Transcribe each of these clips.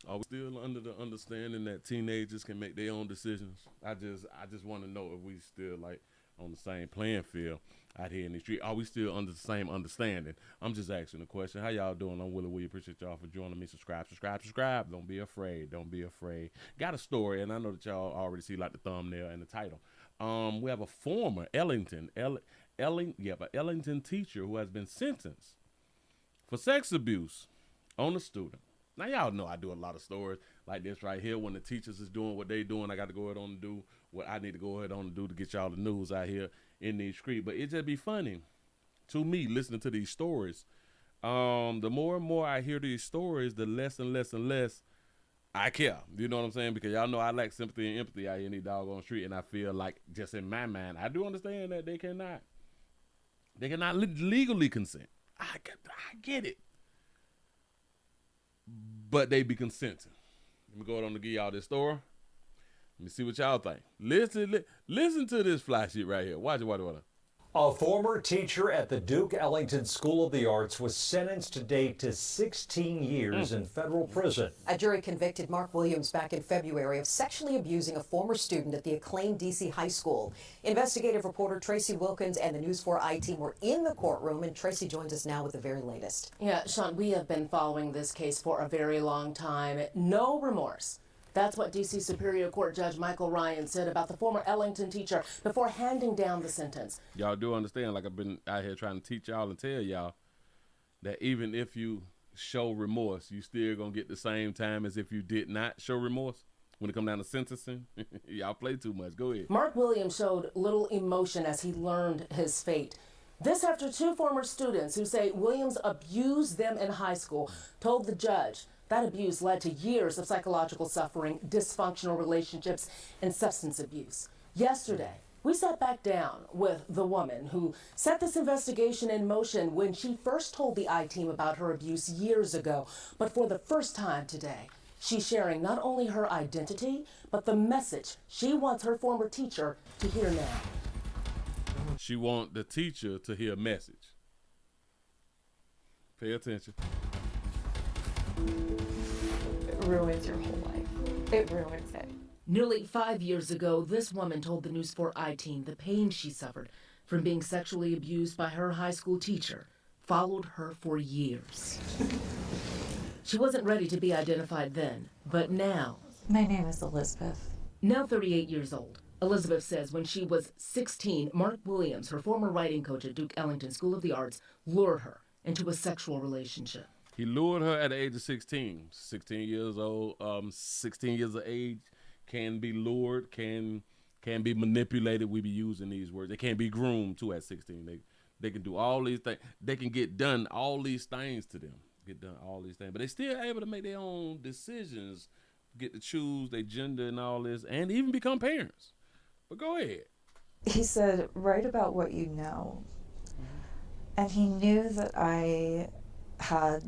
Are we still under the understanding that teenagers can make their own decisions? I just want to know if we still like on the same playing field out here in the street. Are we still under the same understanding? I'm just asking the question. How y'all doing? I'm Willie. We appreciate y'all for joining me. Subscribe, subscribe, subscribe. Don't be afraid. Don't be afraid. Got a story, and I know that y'all already see like the thumbnail and the title. We have a former Ellington teacher who has been sentenced for sex abuse on a student. Now y'all know I do a lot of stories like this right here. When the teachers is doing what they doing, I got to go ahead on and do what I need to go ahead on and do to get y'all the news out here in these streets. But it just be funny to me listening to these stories. The more and more I hear these stories, the less and less and less I care. You know what I'm saying? Because y'all know I lack sympathy and empathy out here in these doggone street, and I feel like just in my mind, I do understand that they cannot legally consent. I get it. But they be consenting. Let me go ahead on to give y'all this story. Let me see what y'all think. Listen to this fly sheet right here. Watch it. A former teacher at the Duke Ellington School of the Arts was sentenced today to 16 years in federal prison. A jury convicted Mark Williams back in February of sexually abusing a former student at the acclaimed D.C. high school. Investigative reporter Tracy Wilkins and the News 4 I team were in the courtroom, and Tracy joins us now with the very latest. Yeah, Sean, we have been following this case for a very long time. No remorse. That's what D.C. Superior Court Judge Michael Ryan said about the former Ellington teacher before handing down the sentence. Y'all do understand, like I've been out here trying to teach y'all and tell y'all that even if you show remorse, you still gonna get the same time as if you did not show remorse when it come down to sentencing. Y'all play too much. Go ahead. Mark Williams showed little emotion as he learned his fate. This after two former students who say Williams abused them in high school told the judge that abuse led to years of psychological suffering, dysfunctional relationships, and substance abuse. Yesterday, we sat back down with the woman who set this investigation in motion when she first told the I-Team about her abuse years ago. But for the first time today, she's sharing not only her identity, but the message she wants her former teacher to hear now. She want the teacher to hear a message. Pay attention. It ruins your whole life. It ruins it. Nearly 5 years ago, this woman told the News 4 I-Team the pain she suffered from being sexually abused by her high school teacher followed her for years. She wasn't ready to be identified then, but now. My name is Elizabeth. Now 38 years old, Elizabeth says when she was 16, Mark Williams, her former writing coach at Duke Ellington School of the Arts, lured her into a sexual relationship. He lured her at the age of 16. 16 years old, 16 years of age can be lured, can be manipulated. We be using these words. They can't be groomed too at 16. They can do all these things. They can get done all these things to them. Get done all these things. But they still able to make their own decisions, get to choose their gender and all this, and even become parents. But go ahead. He said, write about what you know. And he knew that I had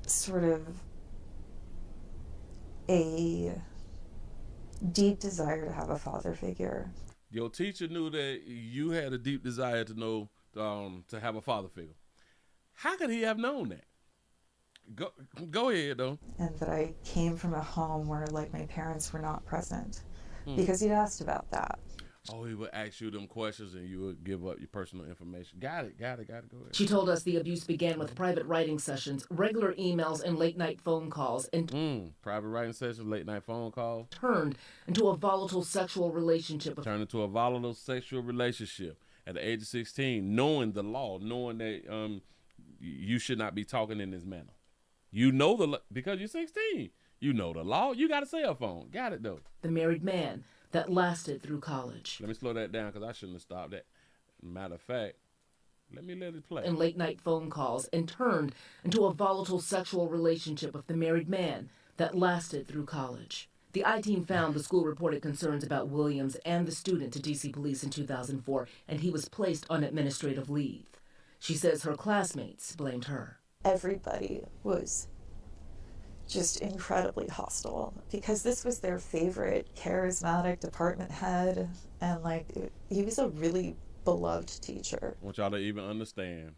sort of a deep desire to have a father figure. Your teacher knew that you had a deep desire to know, to have a father figure. How could he have known that? Go ahead, though. And that I came from a home where, like, my parents were not present. Because he'd asked about that. Oh, he would ask you them questions and you would give up your personal information. Got it. Go ahead. She told us the abuse began with private writing sessions, regular emails, and late-night phone calls, and private writing sessions, late-night phone calls. Turned into a volatile sexual relationship. At the age of 16, knowing the law, knowing that you should not be talking in this manner. You know because you're 16. You know the law. You got a cell phone. Got it, though. The married man that lasted through college. Let me slow that down because I shouldn't have stopped that. Matter of fact, let it play. And late-night phone calls, and turned into a volatile sexual relationship with the married man that lasted through college. The I-Team found the school reported concerns about Williams and the student to D.C. police in 2004, and he was placed on administrative leave. She says her classmates blamed her. Everybody was just incredibly hostile because this was their favorite charismatic department head, and he was a really beloved teacher. I want y'all to even understand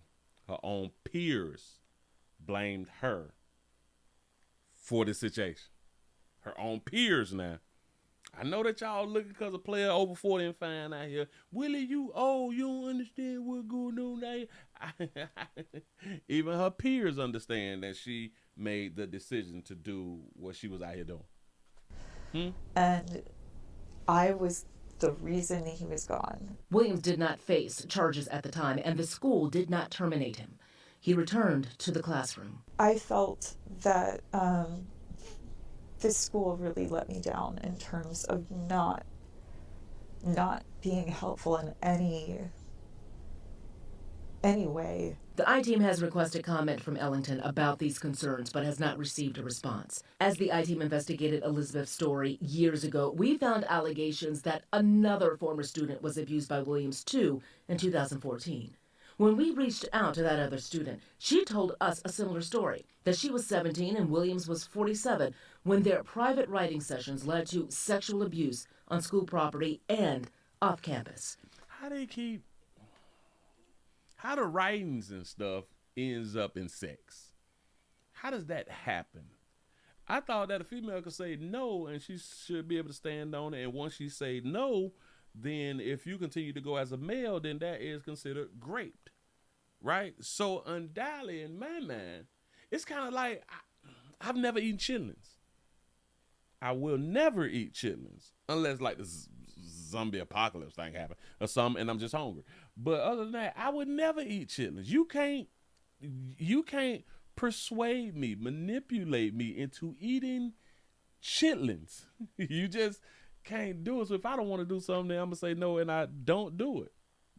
her own peers blamed her for this situation. Her own peers now. I know that y'all looking because a player over 40 and fine out here. Willie, you don't understand what's going on out here. Even her peers understand that she made the decision to do what she was out here doing. And I was the reason he was gone. Williams did not face charges at the time, and the school did not terminate him. He returned to the classroom. I felt that this school really let me down in terms of not being helpful in any way. The I-Team has requested comment from Ellington about these concerns, but has not received a response. As the I-Team investigated Elizabeth's story years ago, we found allegations that another former student was abused by Williams too in 2014. When we reached out to that other student, she told us a similar story, that she was 17 and Williams was 47 when their private writing sessions led to sexual abuse on school property and off campus. How the writings and stuff ends up in sex? How does that happen? I thought that a female could say no and she should be able to stand on it, and once she say no, then if you continue to go as a male, then that is considered raped, right? So undoubtedly, in my mind, it's kind of like I've never eaten chitlins. I will never eat chitlins unless like the zombie apocalypse thing happen or something, and I'm just hungry. But other than that, I would never eat chitlins. You can't persuade me, manipulate me into eating chitlins. You just can't do it. So if I don't want to do something, then I'm gonna say no, and I don't do it.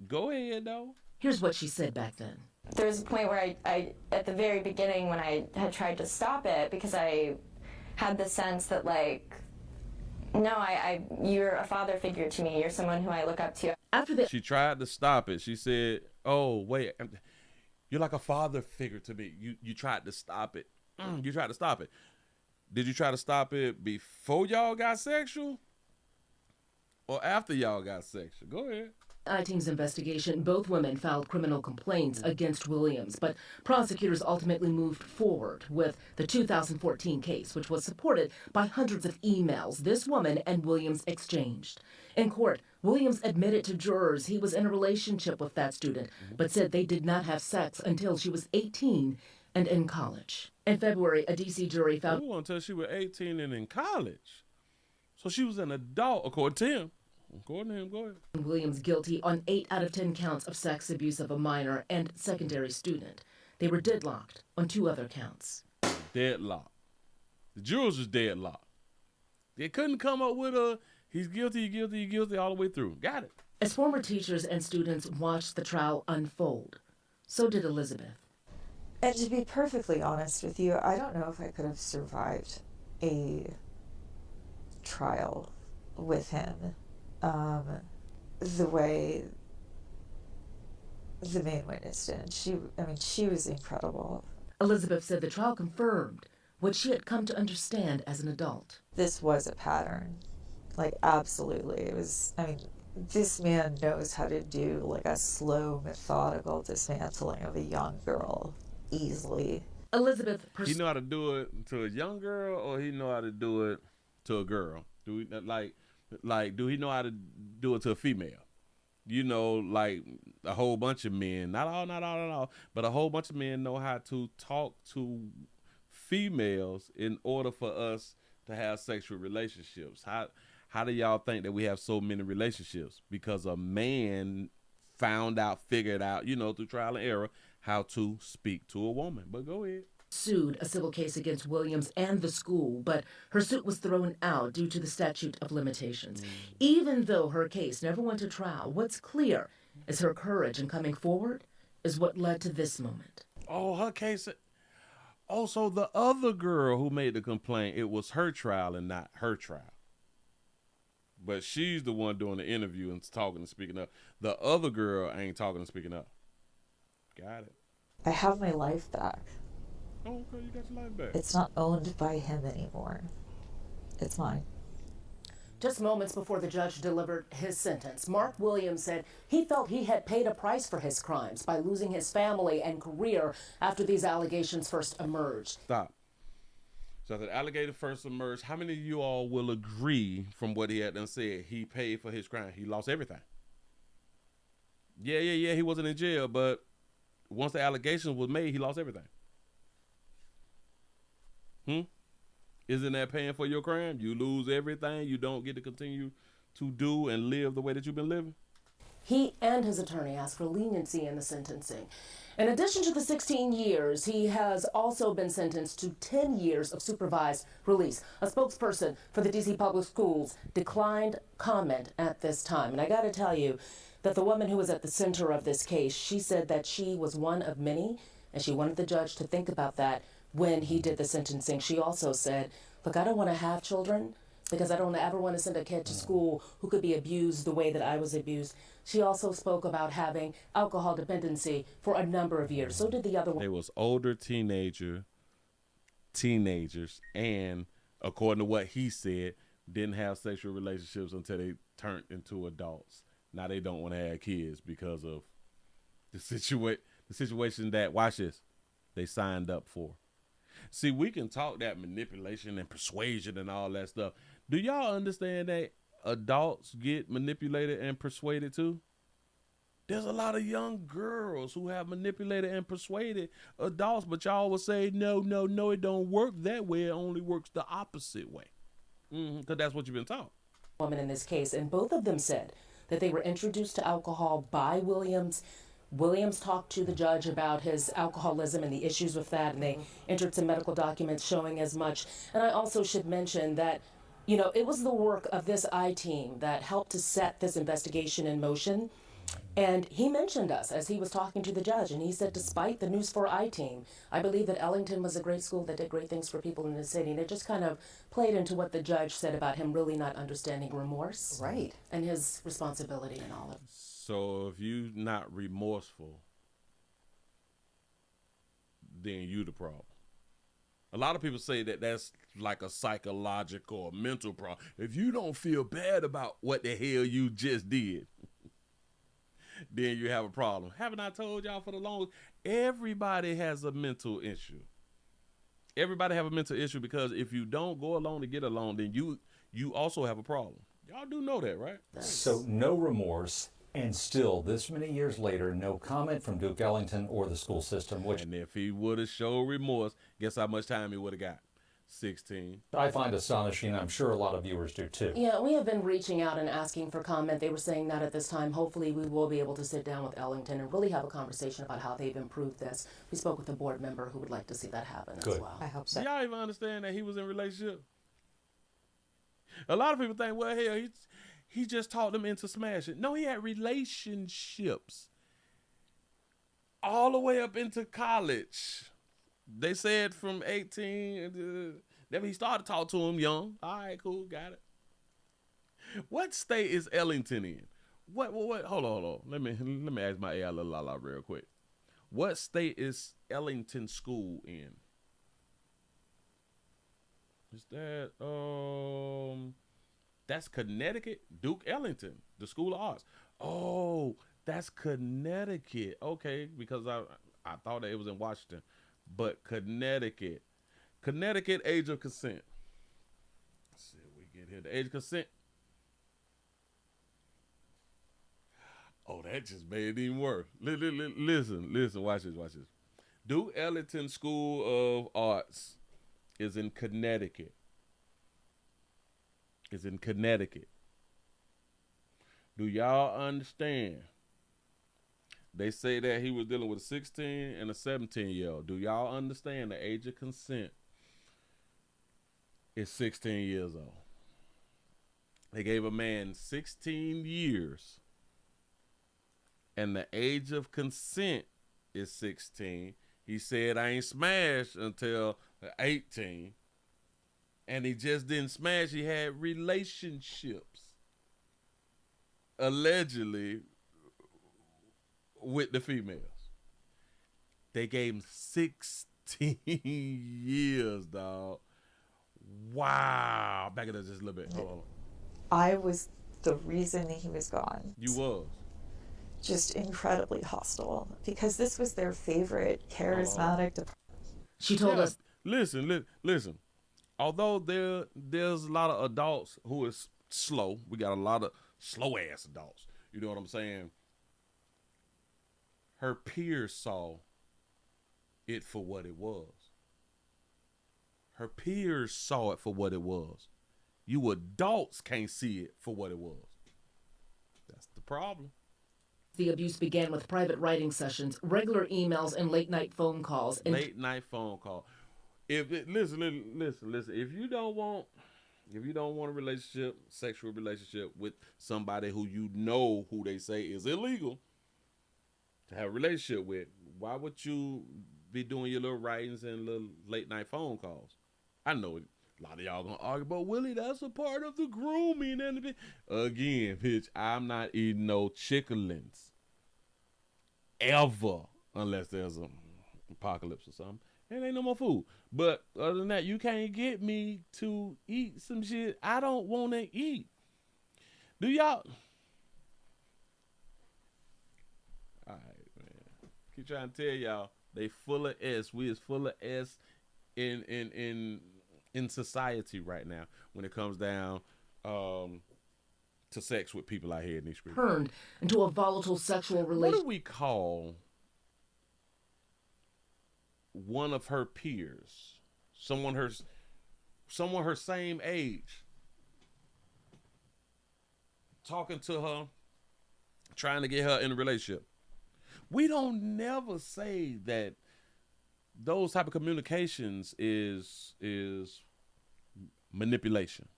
Go ahead, though. Here's what she said back then. There was a point where I at the very beginning when I had tried to stop it, because I had the sense that like, no, you're a father figure to me. You're someone who I look up to. After that, she tried to stop it. She said, "Oh wait, you're like a father figure to me. You tried to stop it. You tried to stop it. Did you try to stop it before y'all got sexual, or after y'all got sexual? Go ahead." I-Team's investigation, both women filed criminal complaints against Williams, but prosecutors ultimately moved forward with the 2014 case, which was supported by hundreds of emails this woman and Williams exchanged. In court, Williams admitted to jurors he was in a relationship with that student, but said they did not have sex until she was 18 and in college. In February, a D.C. jury found... Ooh, until she was 18 and in college. So she was an adult, according to him. According to him, go ahead. Williams guilty on 8 out of 10 counts of sex abuse of a minor and secondary student. They were deadlocked on 2 other counts. Deadlocked. The jurors was deadlocked. They couldn't come up with a he's guilty all the way through. Got it. As former teachers and students watched the trial unfold, so did Elizabeth. And to be perfectly honest with you, I don't know if I could have survived a trial with him the way the main witness did. She was incredible. Elizabeth said the trial confirmed what she had come to understand as an adult. This was a pattern. Like, absolutely. It was, this man knows how to do like a slow, methodical dismantling of a young girl easily. Elizabeth he know how to do it to a young girl, or he know how to do it to a girl? Do we like do he know how to do it to a female? You know, like a whole bunch of men, not all, but a whole bunch of men know how to talk to females in order for us to have sexual relationships. How do y'all think that we have so many relationships? Because a man figured out, through trial and error, how to speak to a woman. But go ahead. Sued a civil case against Williams and the school, but her suit was thrown out due to the statute of limitations. Even though her case never went to trial, what's clear is her courage in coming forward is what led to this moment. Oh, her case. Oh, so the other girl who made the complaint, it was her trial and not her trial. But she's the one doing the interview and talking and speaking up. The other girl ain't talking and speaking up. Got it. I have my life back. Oh, okay, you got your life back. It's not owned by him anymore. It's mine. Just moments before the judge delivered his sentence, Mark Williams said he felt he had paid a price for his crimes by losing his family and career after these allegations first emerged. Stop. So after the alligator first emerged, how many of you all will agree from what he had done said? He paid for his crime. He lost everything. Yeah, he wasn't in jail, but once the allegation was made, he lost everything. Isn't that paying for your crime? You lose everything. You don't get to continue to do and live the way that you've been living. He and his attorney asked for leniency in the sentencing. In addition to the 16 years, he has also been sentenced to 10 years of supervised release. A spokesperson for the D.C. Public Schools declined comment at this time. And I got to tell you that the woman who was at the center of this case, she said that she was one of many, and she wanted the judge to think about that when he did the sentencing. She also said, look, I don't want to have children because I don't ever want to send a kid to school who could be abused the way that I was abused. She also spoke about having alcohol dependency for a number of years. So did the other one. They was older teenagers, and according to what he said, didn't have sexual relationships until they turned into adults. Now they don't want to have kids because of the situation that, watch this, they signed up for. See, we can talk that manipulation and persuasion and all that stuff. Do y'all understand that adults get manipulated and persuaded too? There's a lot of young girls who have manipulated and persuaded adults, but y'all will say, no, it don't work that way. It only works the opposite way. Because that's what you've been taught. Woman in this case, and both of them said that they were introduced to alcohol by Williams. Williams talked to the judge about his alcoholism and the issues with that, and they entered some medical documents showing as much. And I also should mention that, you know, it was the work of this I-team that helped to set this investigation in motion. And he mentioned us as he was talking to the judge, and he said, despite the News 4 I-team, I believe that Ellington was a great school that did great things for people in the city. And it just kind of played into what the judge said about him really not understanding remorse. Right. And his responsibility in all of it. So if you're not remorseful, then you the problem. A lot of people say that that's like a psychological or mental problem. If you don't feel bad about what the hell you just did, then you have a problem. Haven't I told y'all for the longest? Everybody has a mental issue. Everybody have a mental issue, because if you don't go along to get along, then you also have a problem. Y'all do know that, right? So no remorse, and still this many years later, no comment from Duke Ellington or the school system. Which, and if he would have showed remorse, guess how much time he would have got? 16. I find astonishing. I'm sure a lot of viewers do too. Yeah, we have been reaching out and asking for comment. They were saying not at this time. Hopefully we will be able to sit down with Ellington and really have a conversation about how they've improved this. We spoke with a board member who would like to see that happen as well. I hope so. Do y'all even understand that he was in a relationship? A lot of people think, well, hell, he just taught them into smashing. No, he had relationships all the way up into college. They said from 18, then he started to talk to him young. All right, cool, got it. What state is Ellington in? What? Hold on. Let me ask my AI la real quick. What state is Ellington School in? Is that that's Connecticut? Duke Ellington, the School of Arts. Oh, that's Connecticut. Okay, because I thought that it was in Washington. But Connecticut, age of consent. Let's see if we get here. The age of consent. Oh, that just made it even worse. Listen, watch this. Duke Ellington School of Arts is in Connecticut. Do y'all understand? They say that he was dealing with a 16 and a 17-year-old. Do y'all understand the age of consent is 16 years old? They gave a man 16 years, and the age of consent is 16. He said, I ain't smashed until 18, and he just didn't smash. He had relationships, allegedly, with the females. They gave him 16 years, dog. Wow. Back it up just a little bit. Hold on. I was the reason he was gone. You was. Just incredibly hostile, because this was their favorite charismatic department. She told us. Listen. although there's a lot of adults who is slow. We got a lot of slow ass adults. You know what I'm saying? Her peers saw it for what it was. Her peers saw it for what it was. You adults can't see it for what it was. That's the problem. The abuse began with private writing sessions, regular emails, and late-night phone calls. Late night phone call. Listen. If you don't want a relationship, sexual relationship with somebody who you know who they say is illegal to have a relationship with, why would you be doing your little writings and little late night phone calls? I know a lot of y'all gonna argue, but Willie, that's a part of the grooming and again, bitch, I'm not eating no chickalins ever unless there's an apocalypse or something. And ain't no more food. But other than that, you can't get me to eat some shit I don't want to eat. Do y'all? All right, man. Keep trying to tell y'all they full of S. We is full of S in society right now when it comes down to sex with people out here in these streets. Turned into a volatile sexual relationship. What do we call one of her peers, someone her same age, talking to her, trying to get her in a relationship? We don't never say that those type of communications is manipulation,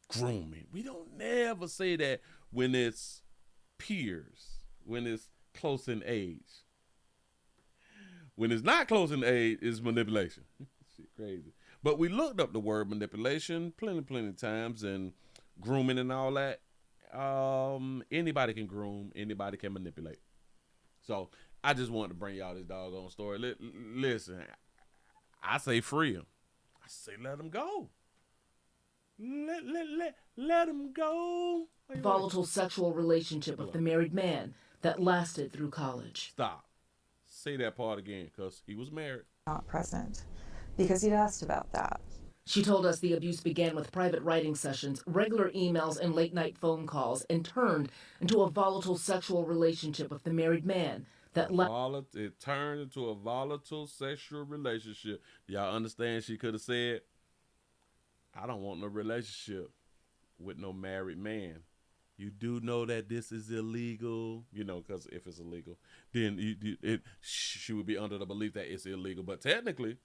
grooming. We don't never say that when it's peers, when it's close in age. When it's not close in age, it's manipulation. Shit crazy. But we looked up the word manipulation plenty of times, and grooming and all that. Anybody can groom, anybody can manipulate. So I just wanted to bring y'all this doggone story. Listen, I say free him. I say let him go. Let him go. Volatile sexual relationship with the married man that lasted through college. Stop. Say that part again, because he was married. Not present, because he'd asked about that. She told us the abuse began with private writing sessions, regular emails, and late-night phone calls, and turned into a volatile sexual relationship with the married man that it turned into a volatile sexual relationship. Y'all understand? She could have said, I don't want no relationship with no married man. You do know that this is illegal, because if it's illegal, then she would be under the belief that it's illegal. But technically,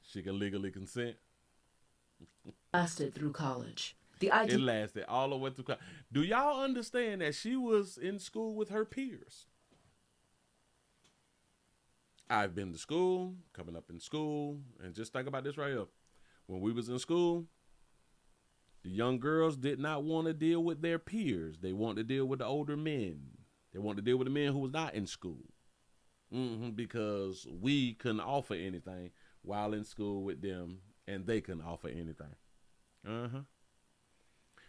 she can legally consent. Lasted through college. It lasted all the way through college. Do y'all understand that she was in school with her peers? I've been to school, coming up in school, and just think about this right here. When we was in school, the young girls did not want to deal with their peers. They wanted to deal with the older men. They wanted to deal with the men who was not in school. Because we couldn't offer anything while in school with them, and they couldn't offer anything.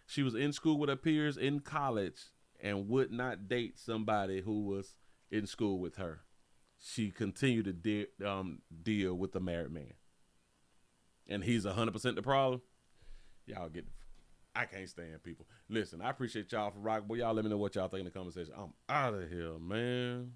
She was in school with her peers in college and would not date somebody who was in school with her. She continued to deal with the married man. And he's 100% the problem. Y'all get... I can't stand people. Listen, I appreciate y'all for rocking. Boy, y'all let me know what y'all think in the comment section. I'm out of here, man.